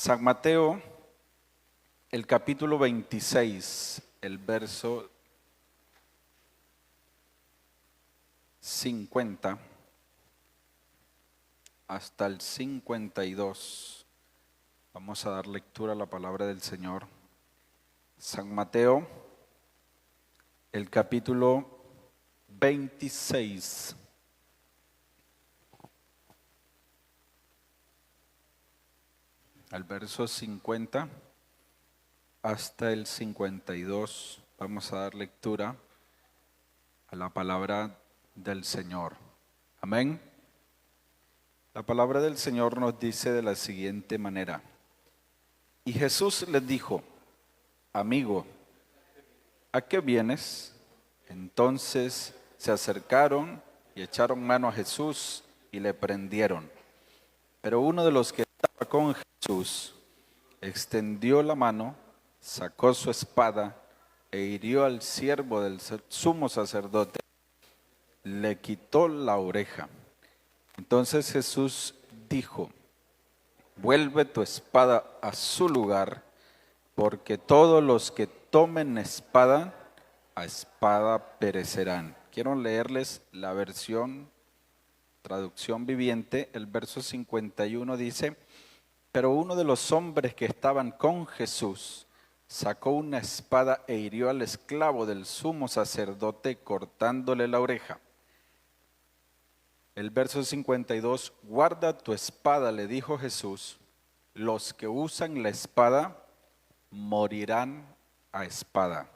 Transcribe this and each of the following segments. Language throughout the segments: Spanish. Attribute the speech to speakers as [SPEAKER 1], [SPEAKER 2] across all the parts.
[SPEAKER 1] San Mateo, el capítulo 26, el verso 50 hasta el 52. Vamos a dar lectura a la palabra del Señor. San Mateo, el capítulo 26. Al verso 50 hasta el 52 vamos a dar lectura a la palabra del Señor. Amén. La palabra del Señor nos dice de la siguiente manera: y Jesús les dijo: amigo, ¿a qué vienes? Entonces se acercaron y echaron mano a Jesús y le prendieron. Pero uno de los que estaba con Jesús extendió la mano, sacó su espada e hirió al siervo del sumo sacerdote, le quitó la oreja. Entonces Jesús dijo: vuelve tu espada a su lugar, porque todos los que tomen espada, a espada perecerán. Quiero leerles la traducción viviente. El verso 51 dice: pero uno de los hombres que estaban con Jesús sacó una espada e hirió al esclavo del sumo sacerdote, cortándole la oreja. El verso 52, guarda tu espada, le dijo Jesús, los que usan la espada morirán a espada.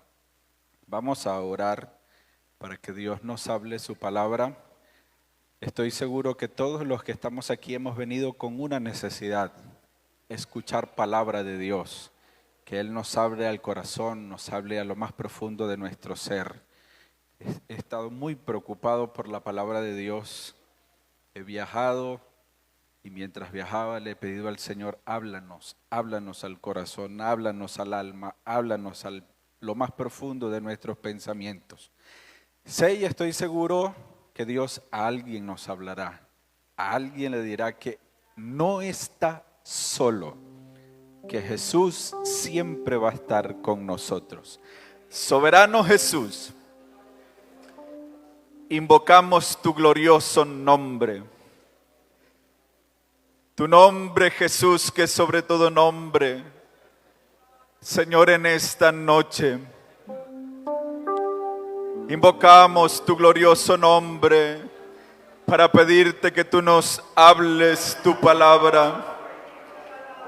[SPEAKER 1] Vamos a orar para que Dios nos hable su palabra. Estoy seguro que todos los que estamos aquí hemos venido con una necesidad: escuchar palabra de Dios, que Él nos hable al corazón, nos hable a lo más profundo de nuestro ser. He estado muy preocupado por la palabra de Dios. He viajado y mientras viajaba le he pedido al Señor: háblanos al corazón, háblanos al alma, háblanos a lo más profundo de nuestros pensamientos. Sé y estoy seguro que Dios a alguien nos hablará, a alguien le dirá que no está solo, que Jesús siempre va a estar con nosotros. Soberano Jesús, invocamos tu glorioso nombre. Tu nombre, Jesús, que es sobre todo nombre. Señor, en esta noche invocamos tu glorioso nombre para pedirte que tú nos hables tu palabra.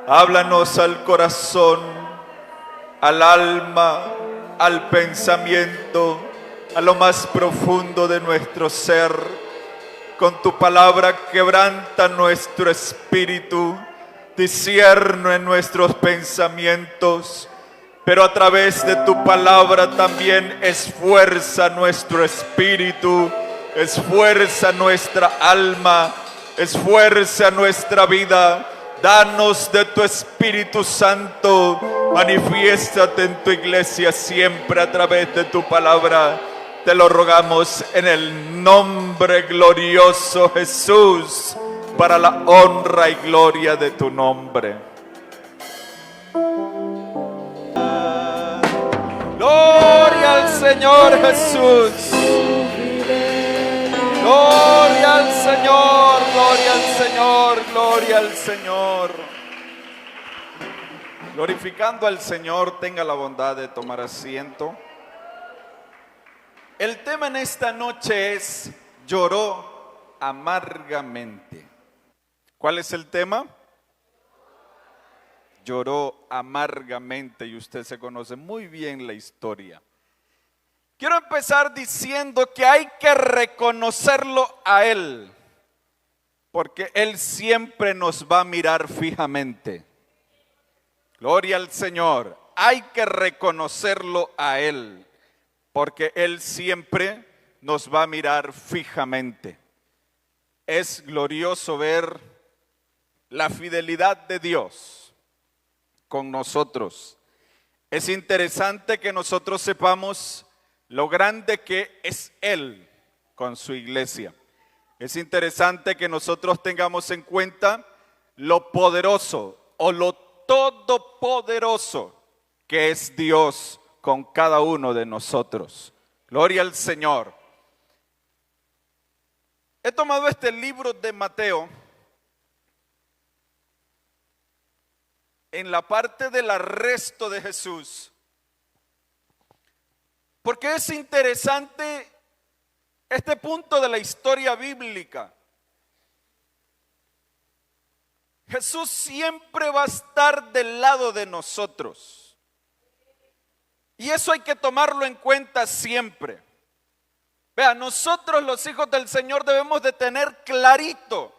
[SPEAKER 1] Háblanos al corazón, al alma, al pensamiento, a lo más profundo de nuestro ser. Con tu palabra quebranta nuestro espíritu, discierne nuestros pensamientos, pero a través de tu palabra también esfuerza nuestro espíritu, esfuerza nuestra alma, esfuerza nuestra vida. Danos de tu Espíritu Santo, manifiéstate en tu iglesia siempre a través de tu palabra. Te lo rogamos en el nombre glorioso Jesús, para la honra y gloria de tu nombre. Gloria al Señor Jesús. Gloria al Señor, gloria al Señor, gloria al Señor. Glorificando al Señor, tenga la bondad de tomar asiento. El tema en esta noche es: lloró amargamente. ¿Cuál es el tema? Lloró amargamente, y usted se conoce muy bien la historia. Quiero empezar diciendo que hay que reconocerlo a Él, porque Él siempre nos va a mirar fijamente. Gloria al Señor. Hay que reconocerlo a Él, porque Él siempre nos va a mirar fijamente. Es glorioso ver la fidelidad de Dios con nosotros. Es interesante que nosotros sepamos lo grande que es Él con su iglesia. Es interesante que nosotros tengamos en cuenta lo poderoso o lo todopoderoso que es Dios con cada uno de nosotros. Gloria al Señor. He tomado este libro de Mateo en la parte del arresto de Jesús, porque es interesante este punto de la historia bíblica. Jesús siempre va a estar del lado de nosotros. Y eso hay que tomarlo en cuenta siempre. Vea, nosotros los hijos del Señor debemos de tener clarito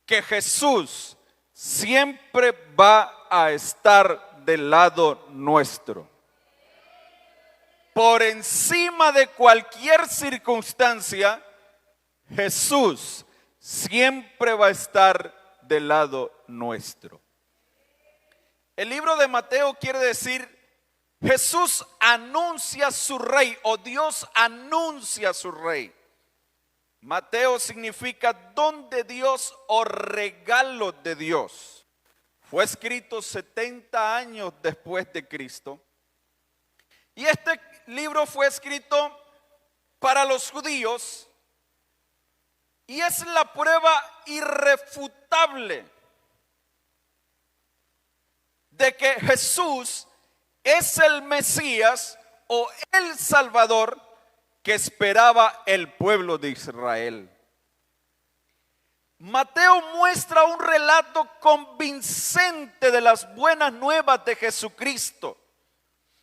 [SPEAKER 1] que Jesús siempre va a estar del lado nuestro. Por encima de cualquier circunstancia, Jesús siempre va a estar del lado nuestro. El libro de Mateo quiere decir Jesús anuncia su rey, o Dios anuncia su rey. Mateo significa don de Dios o regalo de Dios. Fue escrito 70 años después de Cristo. Y este libro fue escrito para los judíos y es la prueba irrefutable de que Jesús es el Mesías o el Salvador que esperaba el pueblo de Israel. Mateo muestra un relato convincente de las buenas nuevas de Jesucristo.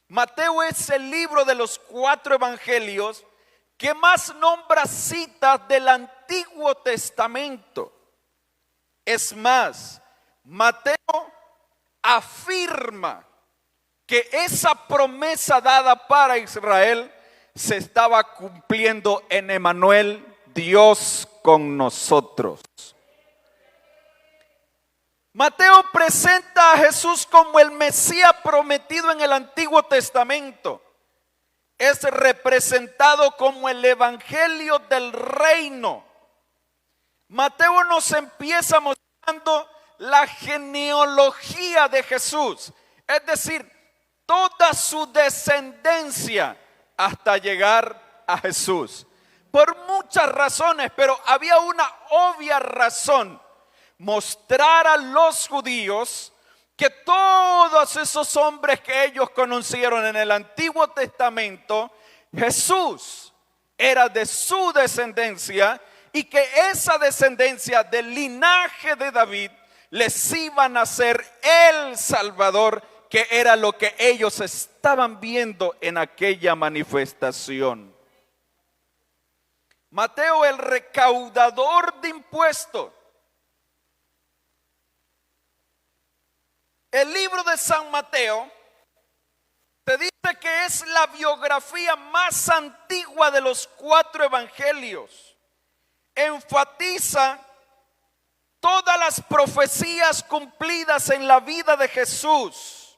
[SPEAKER 1] Mateo es el libro de los 4 evangelios que más nombra citas del Antiguo Testamento. Es más, Mateo afirma que esa promesa dada para Israel se estaba cumpliendo en Emmanuel, Dios con nosotros. Mateo presenta a Jesús como el Mesías prometido en el Antiguo Testamento. Es representado como el Evangelio del Reino. Mateo nos empieza mostrando la genealogía de Jesús, es decir, toda su descendencia hasta llegar a Jesús. Por muchas razones, pero había una obvia razón: mostrar a los judíos que todos esos hombres que ellos conocieron en el Antiguo Testamento, Jesús era de su descendencia y que esa descendencia del linaje de David les iban a ser el Salvador, que era lo que ellos estaban viendo en aquella manifestación. Mateo, el recaudador de impuestos. El libro de San Mateo te dice que es la biografía más antigua de los 4 evangelios. Enfatiza todas las profecías cumplidas en la vida de Jesús.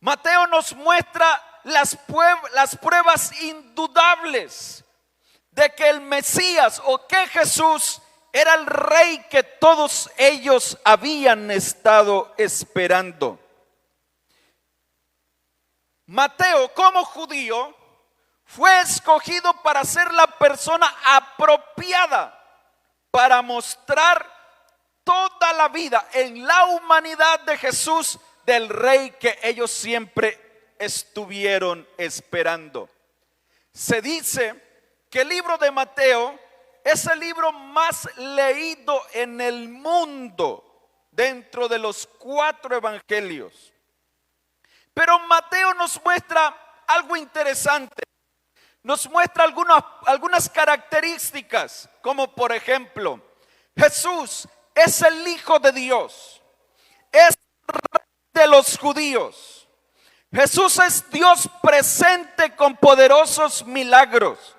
[SPEAKER 1] Mateo nos muestra las pruebas indudables de que el Mesías o que Jesús era el rey que todos ellos habían estado esperando. Mateo, como judío, fue escogido para ser la persona apropiada para mostrar toda la vida en la humanidad de Jesús, del rey que ellos siempre estuvieron esperando. Se dice que el libro de Mateo es el libro más leído en el mundo dentro de los 4 evangelios. Pero Mateo nos muestra algo interesante. Nos muestra algunas características, como por ejemplo, Jesús es el Hijo de Dios, es de los judíos. Jesús es Dios presente con poderosos milagros.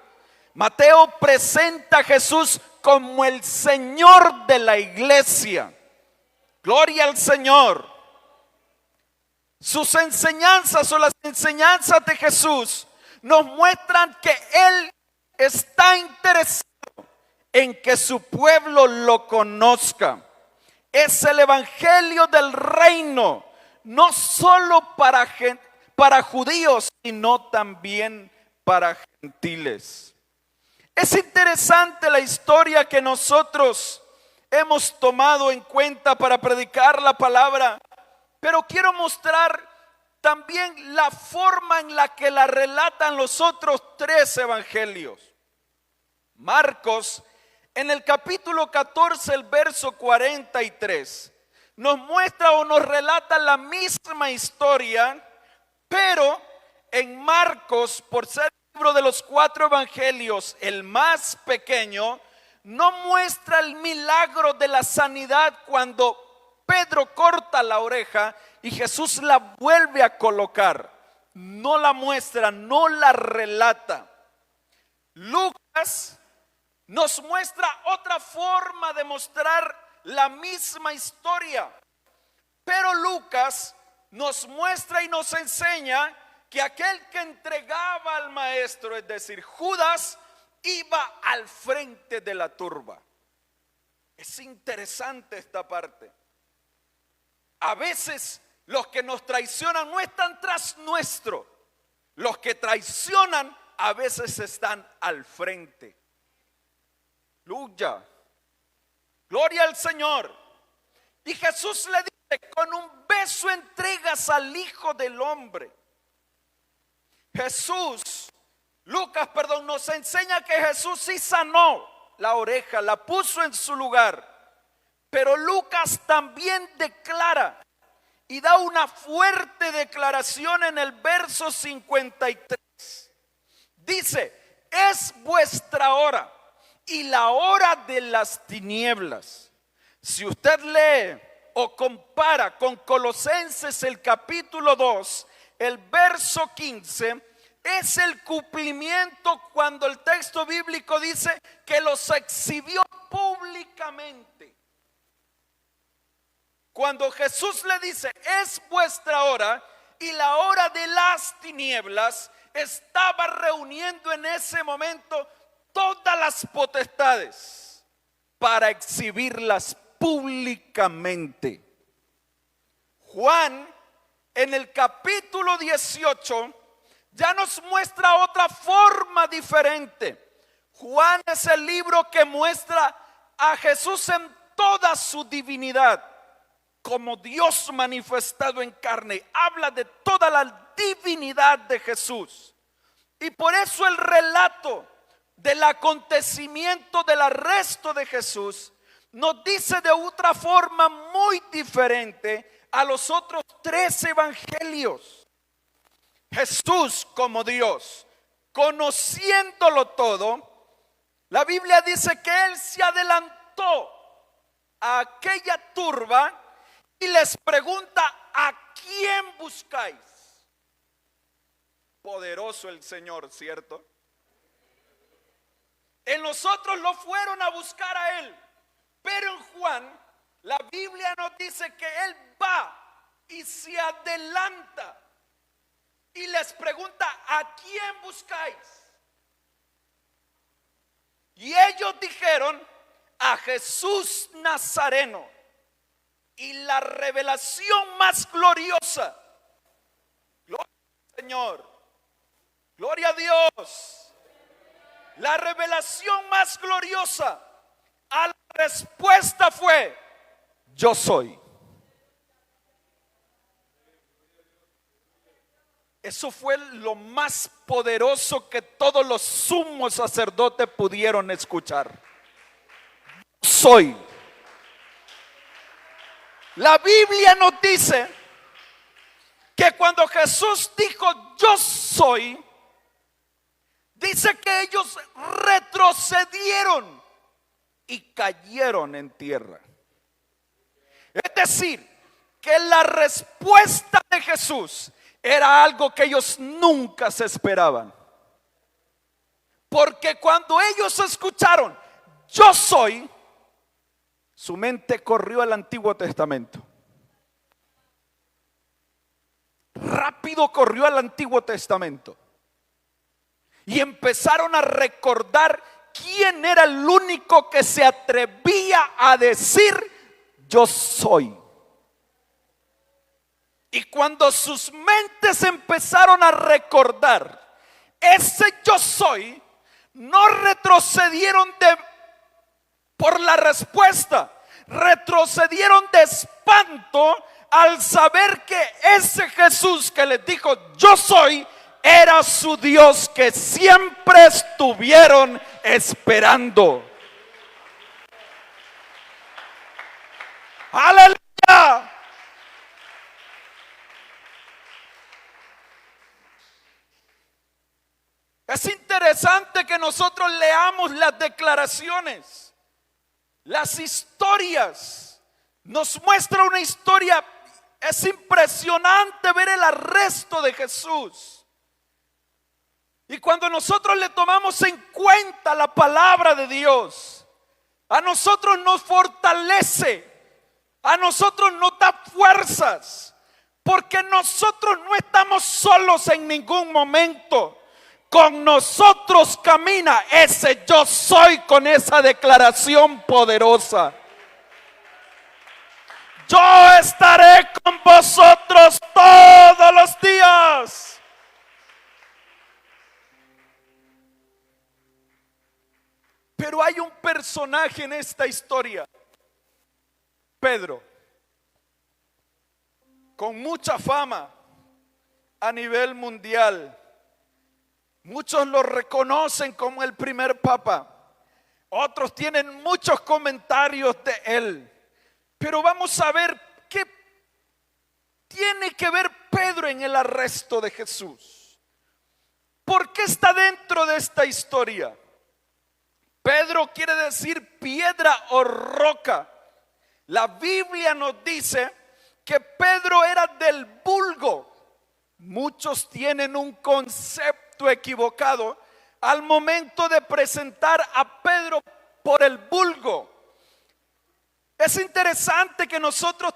[SPEAKER 1] Mateo presenta a Jesús como el Señor de la iglesia. Gloria al Señor. Sus enseñanzas o las enseñanzas de Jesús nos muestran que Él está interesado en que su pueblo lo conozca. es el evangelio del reino, no solo para judíos, sino también para gentiles. Es interesante la historia que nosotros hemos tomado en cuenta para predicar la palabra, pero quiero mostrar también la forma en la que la relatan los otros tres evangelios. Marcos, en el capítulo 14, el verso 43, nos muestra o nos relata la misma historia, pero en Marcos, por ser el libro de los cuatro evangelios, el más pequeño, no muestra el milagro de la sanidad cuando Pedro corta la oreja y Jesús la vuelve a colocar. No la muestra, no la relata. Lucas nos muestra otra forma de mostrar la misma historia, pero Lucas nos muestra y nos enseña que aquel que entregaba al maestro, es decir, Judas, iba al frente de la turba. Es interesante esta parte. A veces los que nos traicionan no están tras nuestro. Los que traicionan a veces están al frente. Aleluya. Gloria al Señor. Y Jesús le dice: con un beso entregas al Hijo del Hombre. Lucas nos enseña que Jesús sí sanó la oreja, la puso en su lugar. Pero Lucas también declara y da una fuerte declaración en el verso 53. Dice: es vuestra hora y la hora de las tinieblas. Si usted lee o compara con Colosenses el capítulo 2, el verso 15, es el cumplimiento cuando el texto bíblico dice que los exhibió públicamente. Cuando Jesús le dice: es vuestra hora y la hora de las tinieblas, estaba reuniendo en ese momento todas las potestades para exhibirlas públicamente. Juan, en el capítulo 18, ya nos muestra otra forma diferente. Juan es el libro que muestra a Jesús en toda su divinidad, como Dios manifestado en carne. Habla de toda la divinidad de Jesús. Y por eso el relato del acontecimiento del arresto de Jesús nos dice de otra forma muy diferente a los otros tres evangelios. Jesús, como Dios, conociéndolo todo, la Biblia dice que Él se adelantó a aquella turba y les pregunta: ¿a quién buscáis? Poderoso el Señor, ¿cierto? En nosotros lo fueron a buscar a Él, pero en Juan la Biblia nos dice que Él va y se adelanta y les pregunta: ¿a quién buscáis? Y ellos dijeron: a Jesús Nazareno. Y la revelación más gloriosa, gloria al Señor, gloria a Dios, la revelación más gloriosa a la respuesta fue: yo soy. Eso fue lo más poderoso que todos los sumos sacerdotes pudieron escuchar. Yo soy. La Biblia nos dice que cuando Jesús dijo: yo soy, dice que ellos retrocedieron y cayeron en tierra. Es decir, que la respuesta de Jesús era algo que ellos nunca se esperaban. Porque cuando ellos escucharon: yo soy, su mente corrió al Antiguo Testamento. Rápido corrió al Antiguo Testamento. Y empezaron a recordar quién era el único que se atrevía a decir: yo soy. Y cuando sus mentes empezaron a recordar ese yo soy, no retrocedieron por la respuesta, retrocedieron de espanto al saber que ese Jesús que les dijo yo soy, era su Dios que siempre estuvieron esperando. Aleluya. Es interesante que nosotros leamos las declaraciones, las historias. Nos muestra una historia. Es impresionante ver el arresto de Jesús. Y cuando nosotros le tomamos en cuenta la palabra de Dios, a nosotros nos fortalece, a nosotros nos da fuerzas, porque nosotros no estamos solos en ningún momento. Con nosotros camina ese yo soy con esa declaración poderosa. Yo estaré con vosotros todos los días. Pero hay un personaje en esta historia, Pedro, con mucha fama a nivel mundial. Muchos lo reconocen como el primer papa. Otros tienen muchos comentarios de él. Pero vamos a ver qué tiene que ver Pedro en el arresto de Jesús. ¿Por qué está dentro de esta historia? Pedro quiere decir piedra o roca. La Biblia nos dice que Pedro era del vulgo. Muchos tienen un concepto equivocado al momento de presentar a Pedro por el vulgo. Es interesante que nosotros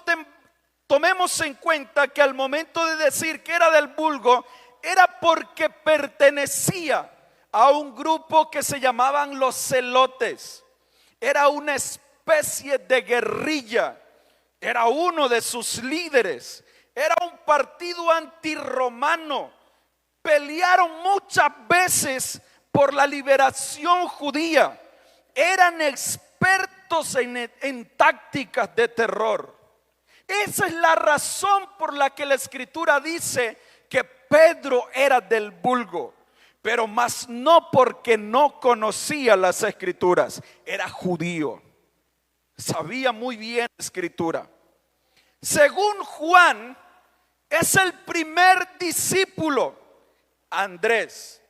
[SPEAKER 1] tomemos en cuenta que al momento de decir que era del vulgo, era porque pertenecía a un grupo que se llamaban los celotes. Era una especie de guerrilla. Era uno de sus líderes. Era un partido antirromano. Pelearon muchas veces por la liberación judía. Eran expertos en tácticas de terror. Esa es la razón por la que la Escritura dice que Pedro era del vulgo. Pero más no porque no conocía las Escrituras. Era judío. Sabía muy bien la Escritura. Según Juan, es el primer discípulo, Andrés,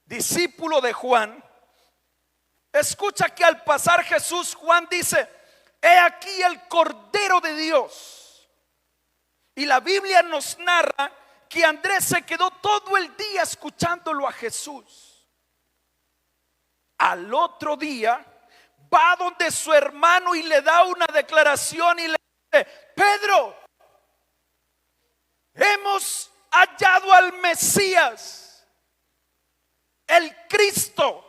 [SPEAKER 1] discípulo de Juan. Escucha que al pasar Jesús, Juan dice: he aquí el Cordero de Dios. Y la Biblia nos narra que Andrés se quedó todo el día escuchándolo a Jesús. Al otro día va donde su hermano y le da una declaración y le dice: Pedro, hemos hallado al Mesías, el Cristo.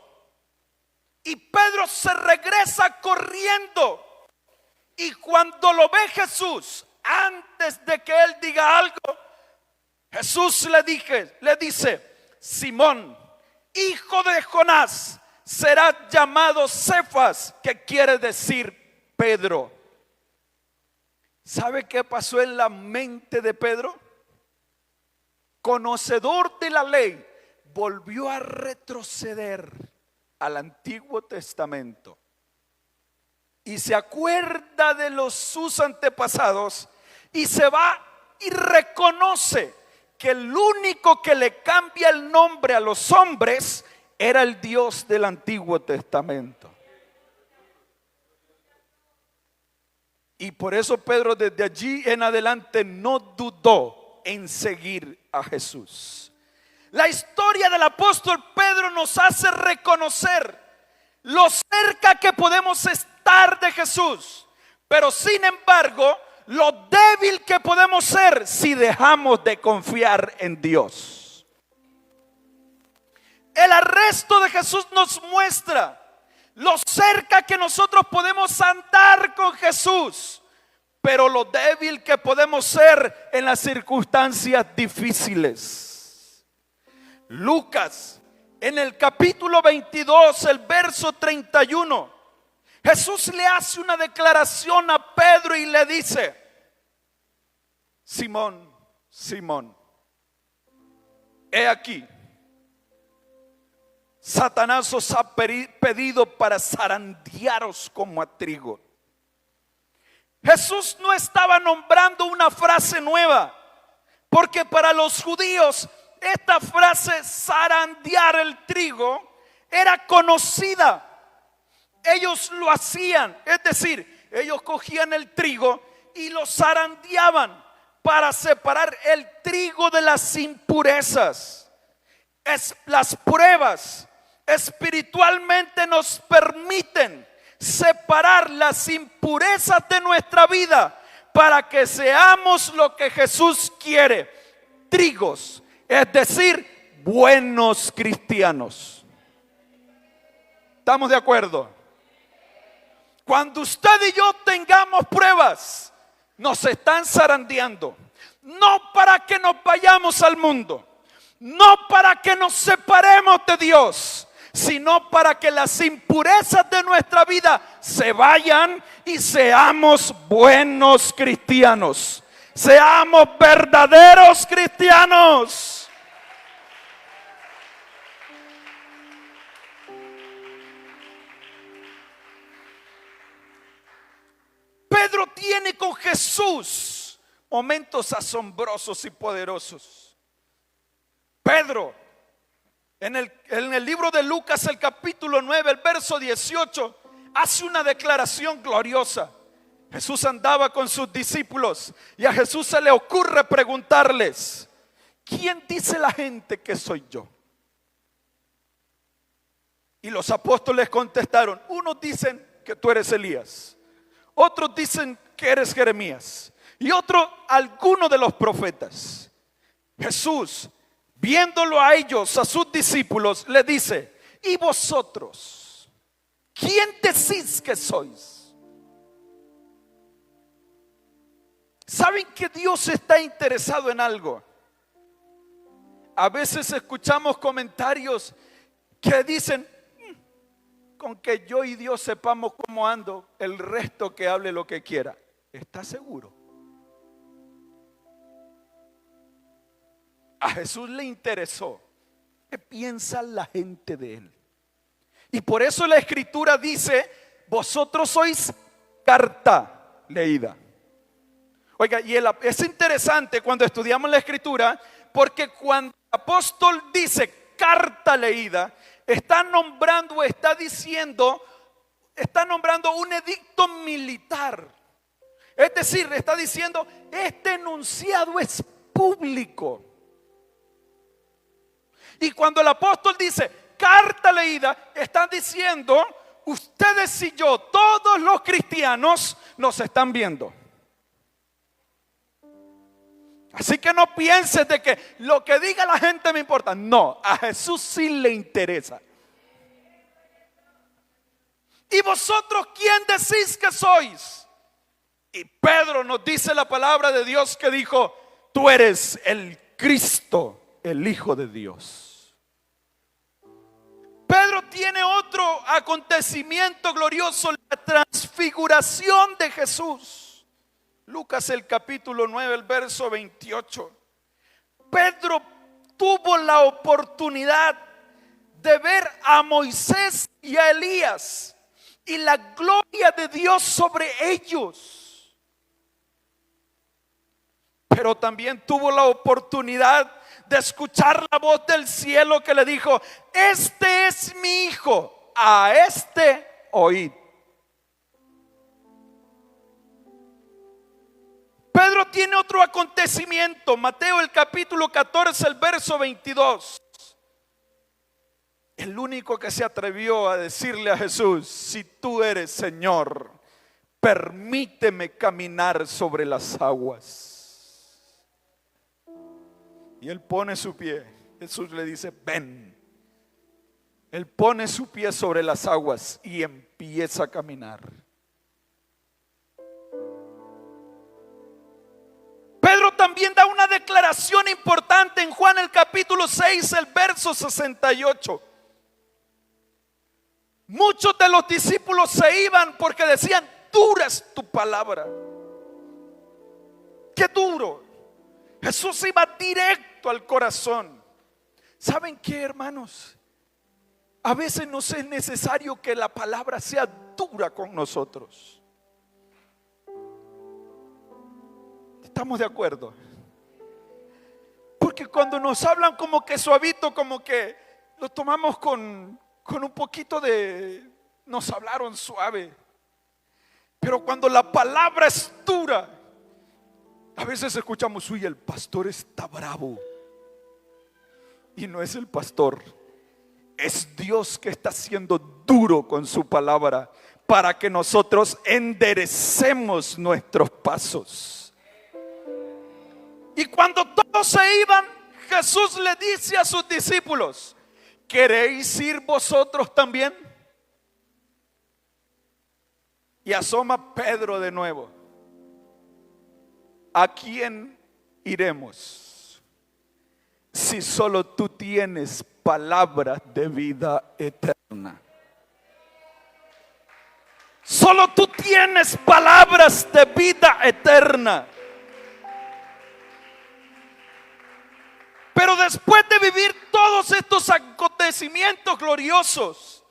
[SPEAKER 1] Y Pedro se regresa corriendo. Y cuando lo ve Jesús, antes de que él diga algo, Jesús le dice: Simón, hijo de Jonás, serás llamado Cefas, que quiere decir Pedro. ¿Sabe qué pasó en la mente de Pedro? Conocedor de la ley, volvió a retroceder al Antiguo Testamento y se acuerda de sus antepasados y se va y reconoce que el único que le cambia el nombre a los hombres era el Dios del Antiguo Testamento. Y por eso Pedro desde allí en adelante no dudó en seguir a Jesús. La historia del apóstol Pedro nos hace reconocer lo cerca que podemos estar de Jesús, pero sin embargo lo débil que podemos ser si dejamos de confiar en Dios. El arresto de Jesús nos muestra lo cerca que nosotros podemos andar con Jesús,
[SPEAKER 2] pero lo débil que podemos ser en las circunstancias difíciles. Lucas, en el capítulo 22, el verso 31, Jesús le hace una declaración a Pedro y le dice: Simón, Simón, he aquí, Satanás os ha pedido para zarandearos como a trigo. Jesús no estaba nombrando una frase nueva, porque para los judíos esta frase zarandear el trigo era conocida. Ellos lo hacían, es decir, ellos cogían el trigo y lo zarandeaban para separar el trigo de las impurezas. Las pruebas espiritualmente nos permiten separar las impurezas de nuestra vida para que seamos lo que Jesús quiere: trigos, es decir, buenos cristianos. ¿Estamos de acuerdo? Cuando usted y yo tengamos pruebas, nos están zarandeando, no para que nos vayamos al mundo, no para que nos separemos de Dios, sino para que las impurezas de nuestra vida se vayan y seamos buenos cristianos, seamos verdaderos cristianos. Pedro tiene con Jesús momentos asombrosos y poderosos. Pedro, en el libro de Lucas, el capítulo 9, el verso 18, hace una declaración gloriosa. Jesús andaba con sus discípulos y a Jesús se le ocurre preguntarles: ¿quién dice la gente que soy yo? Y los apóstoles contestaron: unos dicen que tú eres Elías, otros dicen que eres Jeremías, y otros alguno de los profetas. Jesús, viéndolo a ellos, a sus discípulos, le dice: ¿y vosotros? ¿Quién decís que sois? ¿Saben que Dios está interesado en algo? A veces escuchamos comentarios que dicen: con que yo y Dios sepamos cómo ando, el resto que hable lo que quiera. ¿Estás seguro? A Jesús le interesó qué piensa la gente de él. Y por eso la Escritura dice: vosotros sois carta leída. Oiga, y es interesante cuando estudiamos la Escritura, porque cuando el apóstol dice carta leída, está nombrando un edicto militar. Es decir, está diciendo: este enunciado es público. Y cuando el apóstol dice carta leída, están diciendo: ustedes y yo, todos los cristianos, nos están viendo. Así que no pienses de que lo que diga la gente me importa. No, a Jesús sí le interesa. ¿Y vosotros quién decís que sois? Y Pedro nos dice la palabra de Dios que dijo: tú eres el Cristo, el Hijo de Dios. Pedro tiene otro acontecimiento glorioso: la transfiguración de Jesús. Lucas, el capítulo 9, el verso 28. Pedro tuvo la oportunidad de ver a Moisés y a Elías y la gloria de Dios sobre ellos. Pero también tuvo la oportunidad de escuchar la voz del cielo que le dijo: este es mi hijo, a este oíd. Pedro tiene otro acontecimiento. Mateo, el capítulo 14, el verso 22. El único que se atrevió a decirle a Jesús: si tú eres Señor, permíteme caminar sobre las aguas. Y él pone su pie. Jesús le dice: ven. Él pone su pie sobre las aguas y empieza a caminar. también da una declaración importante en Juan el capítulo 6, el verso 68. Muchos de los discípulos se iban porque decían: dura es tu palabra. Qué duro. Jesús iba directo al corazón. ¿Saben qué, hermanos? A veces nos es necesario que la palabra sea dura con nosotros. ¿Estamos de acuerdo? Porque cuando nos hablan como que suavito, como que lo tomamos con un poquito de... Nos hablaron suave. Pero cuando la palabra es dura, a veces escuchamos: uy, el pastor está bravo. Y no es el pastor, es Dios que está siendo duro con su palabra para que nosotros enderecemos nuestros pasos. Y cuando todos se iban, Jesús le dice a sus discípulos: ¿queréis ir vosotros también? Y asoma Pedro de nuevo: ¿a quién iremos? Si solo tú tienes palabras de vida eterna. Solo tú tienes palabras de vida eterna. Pero después de vivir todos estos acontecimientos gloriosos,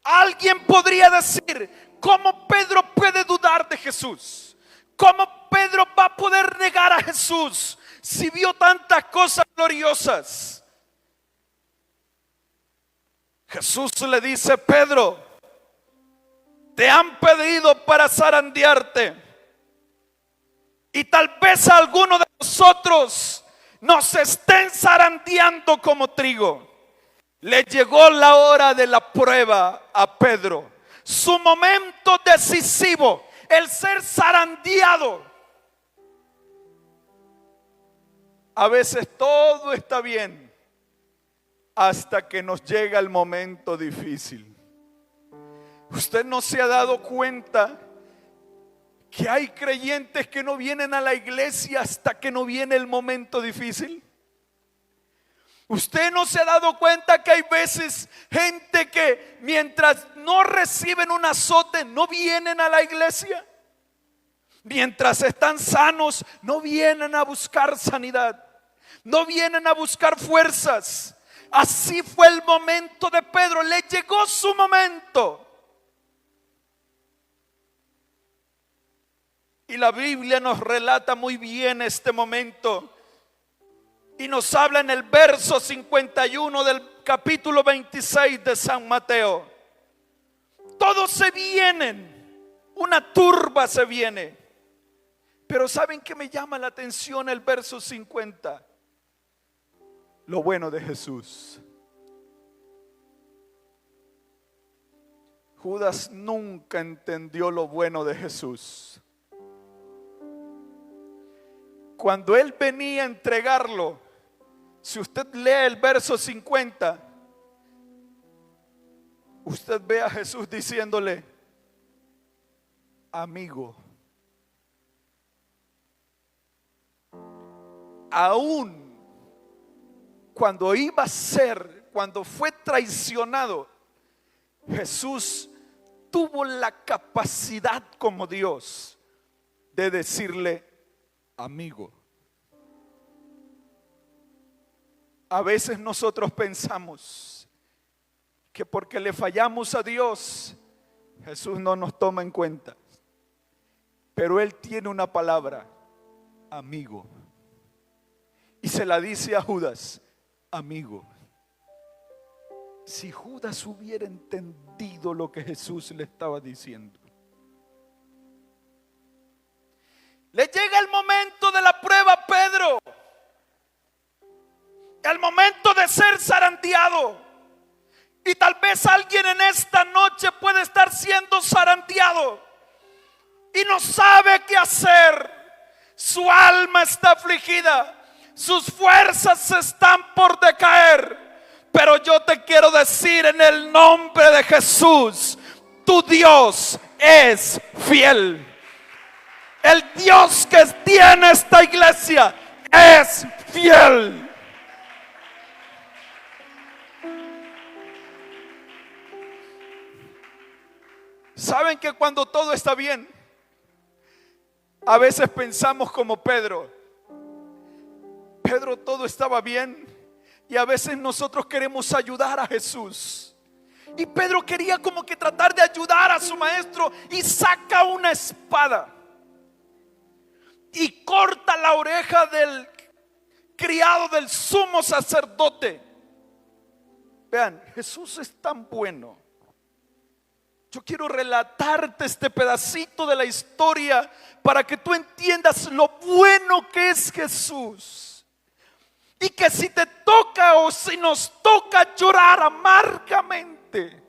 [SPEAKER 2] alguien podría decir: ¿cómo Pedro puede dudar de Jesús? ¿Cómo Pedro va a poder negar a Jesús si vio tantas cosas gloriosas? Jesús le dice: Pedro, te han pedido para zarandearte, y tal vez a alguno de nosotros nos estén zarandeando como trigo. Le llegó la hora de la prueba a Pedro, su momento decisivo, el ser zarandeado. A veces todo está bien hasta que nos llega el momento difícil. ¿Usted no se ha dado cuenta que hay creyentes que no vienen a la iglesia hasta que no viene el momento difícil? ¿Usted no se ha dado cuenta que hay veces gente que mientras no reciben un azote no vienen a la iglesia? Mientras están sanos no vienen a buscar sanidad, no vienen a buscar fuerzas. Así fue el momento de Pedro, le llegó su momento. Y la Biblia nos relata muy bien este momento. Y nos habla en el verso 51 del capítulo 26 de San Mateo. Todos se vienen, una turba se viene. Pero ¿saben qué me llama la atención el verso 50? Lo bueno de Jesús. Judas nunca entendió lo bueno de Jesús. Cuando él venía a entregarlo, si usted lee el verso 50, usted ve a Jesús diciéndole: amigo. Aún cuando iba a ser, cuando fue traicionado, Jesús tuvo la capacidad como Dios de decirle: amigo. A veces nosotros pensamos que porque le fallamos a Dios, Jesús no nos toma en cuenta. Pero Él tiene una palabra: amigo. Y se la dice a Judas: amigo. Si Judas hubiera entendido lo que Jesús le estaba diciendo. Le llega el momento de la prueba a Pedro, el momento de ser zarandeado. Y tal vez alguien en esta noche puede estar siendo zarandeado y no sabe qué hacer. Su alma está afligida, sus fuerzas están por decaer. Pero yo te quiero decir en el nombre de Jesús: tu Dios es fiel. El Dios que tiene esta iglesia es fiel. ¿Saben que cuando todo está bien, a veces pensamos como Pedro? Pedro, todo estaba bien, y a veces nosotros queremos ayudar a Jesús. Y Pedro quería como que tratar de ayudar a su maestro y saca una espada y corta la oreja del criado del sumo sacerdote. Vean, Jesús es tan bueno. Yo quiero relatarte este pedacito de la historia para que tú entiendas lo bueno que es Jesús. Y que si te toca o si nos toca llorar amargamente,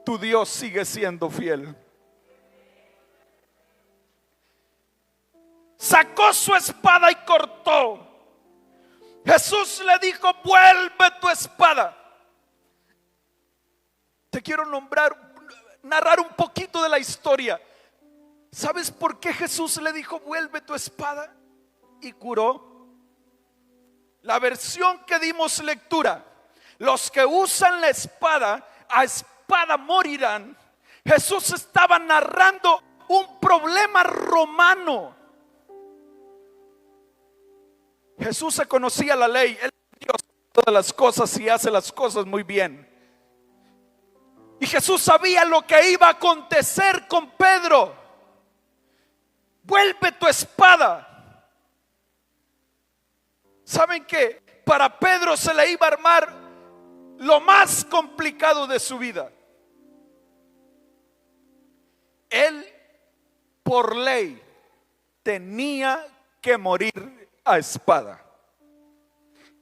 [SPEAKER 2] tu Dios sigue siendo fiel. Sacó su espada y cortó. Jesús le dijo: vuelve tu espada. Te quiero narrar un poquito de la historia. ¿Sabes por qué Jesús le dijo: vuelve tu espada? Y curó. La versión que dimos lectura: los que usan la espada, a espada morirán. Jesús estaba narrando un problema romano. Jesús se conocía la ley. Él Dios todas las cosas y hace las cosas muy bien. Y Jesús sabía lo que iba a acontecer con Pedro. Vuelve tu espada. ¿Saben qué? Para Pedro se le iba a armar lo más complicado de su vida. Él, por ley, tenía que morir a espada.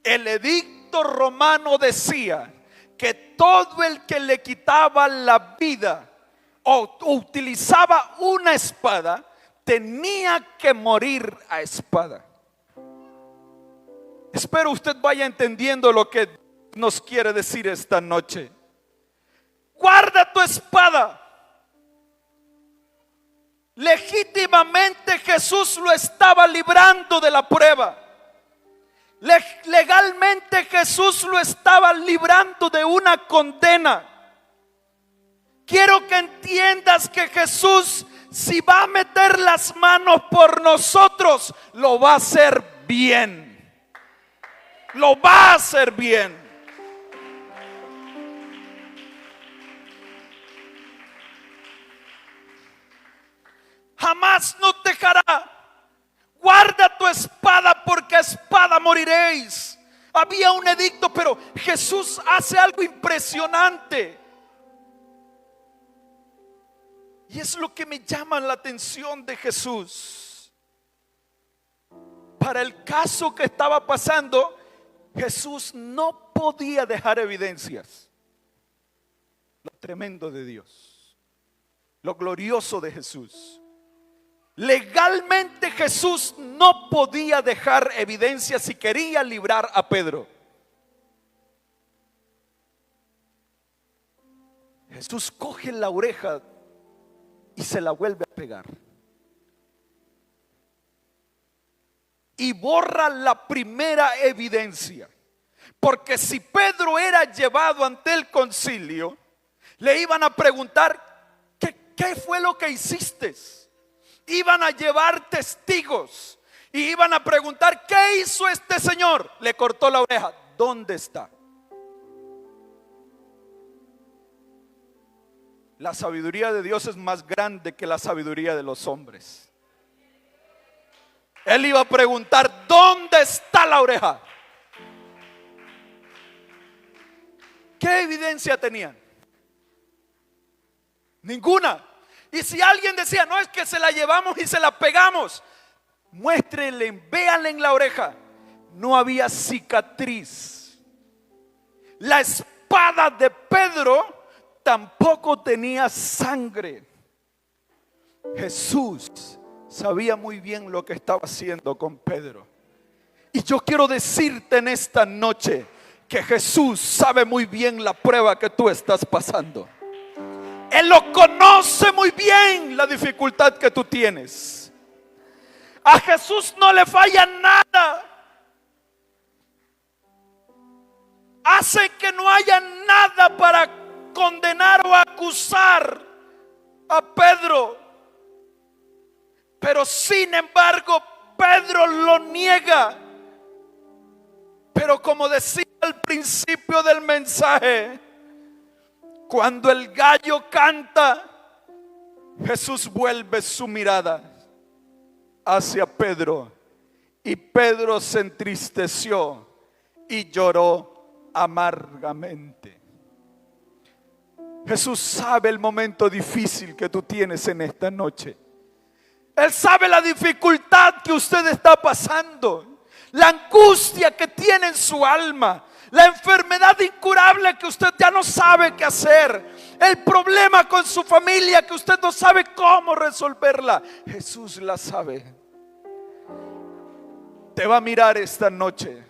[SPEAKER 2] El edicto romano decía que todo el que le quitaba la vida o utilizaba una espada tenía que morir a espada. Espero usted vaya entendiendo lo que nos quiere decir esta noche. Guarda tu espada. Legítimamente Jesús lo estaba librando de la prueba. Legalmente Jesús lo estaba librando de una condena. Quiero que entiendas que Jesús, si va a meter las manos por nosotros, lo va a hacer bien. Lo va a hacer bien. Jamás nos dejará. Guarda tu espada, porque a espada moriréis. Había un edicto, pero Jesús hace algo impresionante. Y es lo que me llama la atención de Jesús. Para el caso que estaba pasando, Jesús no podía dejar evidencias. Lo tremendo de Dios, lo glorioso de Jesús. Legalmente Jesús no podía dejar evidencia si quería librar a Pedro. Jesús coge la oreja y se la vuelve a pegar. Y borra la primera evidencia. Porque si Pedro era llevado ante el concilio, le iban a preguntar: ¿qué fue lo que hiciste? Iban a llevar testigos y iban a preguntar: ¿qué hizo este señor? Le cortó la oreja. ¿Dónde está? La sabiduría de Dios es más grande que la sabiduría de los hombres. Él iba a preguntar: ¿dónde está la oreja? ¿Qué evidencia tenían? Ninguna. Y si alguien decía: no, es que se la llevamos y se la pegamos, muéstrenle, véanle en la oreja. No había cicatriz. La espada de Pedro tampoco tenía sangre. Jesús sabía muy bien lo que estaba haciendo con Pedro. Y yo quiero decirte en esta noche que Jesús sabe muy bien la prueba que tú estás pasando. Él lo conoce muy bien, la dificultad que tú tienes. A Jesús no le falla nada. Hace que no haya nada para condenar o acusar a Pedro. Pero sin embargo, Pedro lo niega. Pero como decía al principio del mensaje, cuando el gallo canta, Jesús vuelve su mirada hacia Pedro, y Pedro se entristeció y lloró amargamente. Jesús sabe el momento difícil que tú tienes en esta noche. Él sabe la dificultad que usted está pasando, la angustia que tiene en su alma, la enfermedad incurable que usted ya no sabe qué hacer, el problema con su familia que usted no sabe cómo resolverla. Jesús la sabe. Te va a mirar esta noche.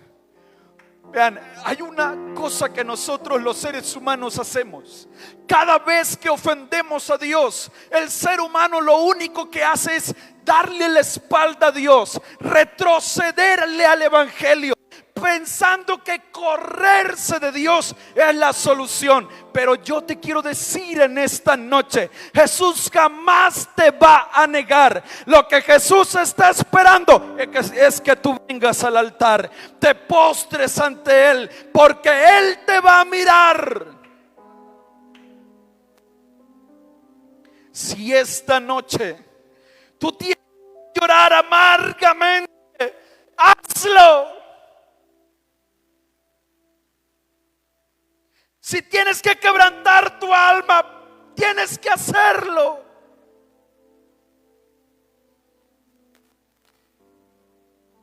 [SPEAKER 2] Vean, hay una cosa que nosotros los seres humanos hacemos. Cada vez que ofendemos a Dios, el ser humano lo único que hace es darle la espalda a Dios, retrocederle al evangelio, pensando que correrse de Dios es la solución. Pero yo te quiero decir en esta noche, Jesús jamás te va a negar. Lo que Jesús está esperando es que tú vengas al altar, te postres ante Él, porque Él te va a mirar. Si esta noche tú tienes que llorar amargamente, hazlo. Si tienes que quebrantar tu alma, tienes que hacerlo.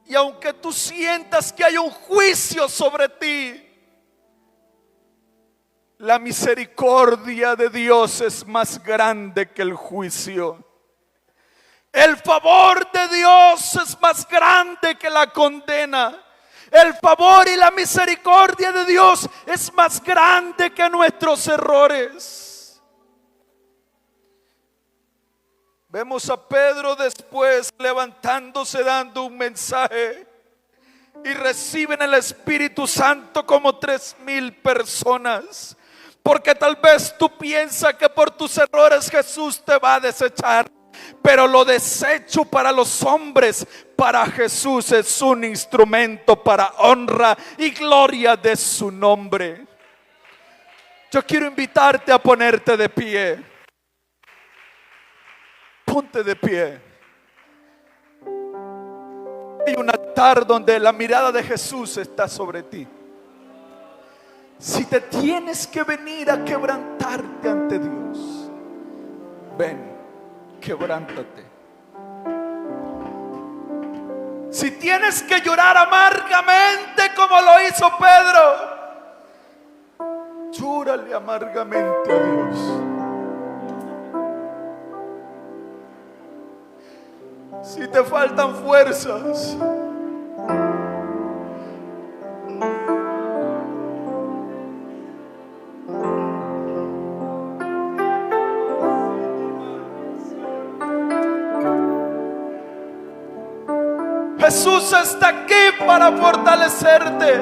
[SPEAKER 2] Y aunque tú sientas que hay un juicio sobre ti, la misericordia de Dios es más grande que el juicio. El favor de Dios es más grande que la condena. El favor y la misericordia de Dios es más grande que nuestros errores. Vemos a Pedro después levantándose, dando un mensaje, y reciben el Espíritu Santo como 3,000 personas. Porque tal vez tú piensas que por tus errores Jesús te va a desechar. Pero lo desecho para los hombres, para Jesús es un instrumento para honra y gloria de su nombre. Yo quiero invitarte a ponerte de pie. Ponte de pie. Hay un altar donde la mirada de Jesús está sobre ti. Si te tienes que venir a quebrantarte ante Dios, ven. Quebrántate. Si tienes que llorar amargamente como lo hizo Pedro, llórale amargamente a Dios. Si te faltan fuerzas, Jesús está aquí para fortalecerte.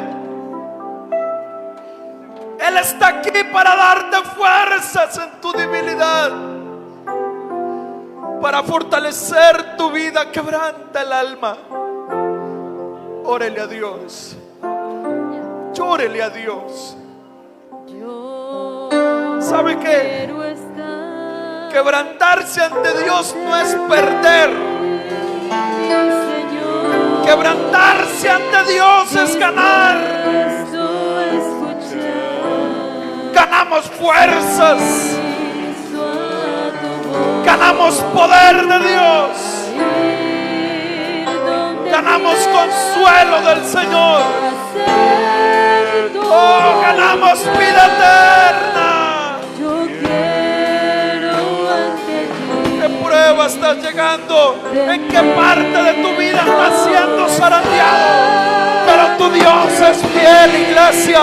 [SPEAKER 2] Él está aquí para darte fuerzas en tu debilidad, para fortalecer tu vida. Quebranta el alma. Órele a Dios. Llórele a Dios. ¿Sabe qué? Quebrantarse ante Dios no es perder. Quebrantarse ante Dios es ganar. Ganamos fuerzas, ganamos poder de Dios, ganamos consuelo del Señor. Oh, ganamos vida eterna. ¿Qué prueba estás llegando? ¿En qué parte de tu vida estás siendo zarandeado? Pero tu Dios es fiel, iglesia.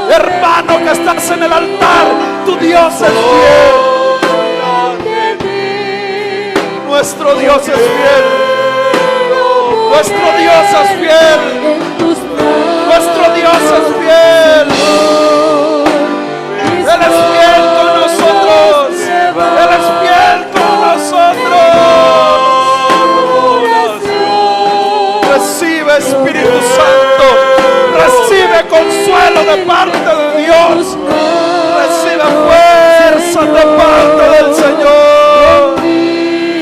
[SPEAKER 2] Hermano que estás en el altar, tu Dios es fiel. Nuestro Dios es fiel. Nuestro Dios es fiel. Nuestro Dios es fiel. Él es fiel con nosotros. Él es fiel con nosotros. Recibe, Espíritu Santo. Recibe consuelo de parte de Dios.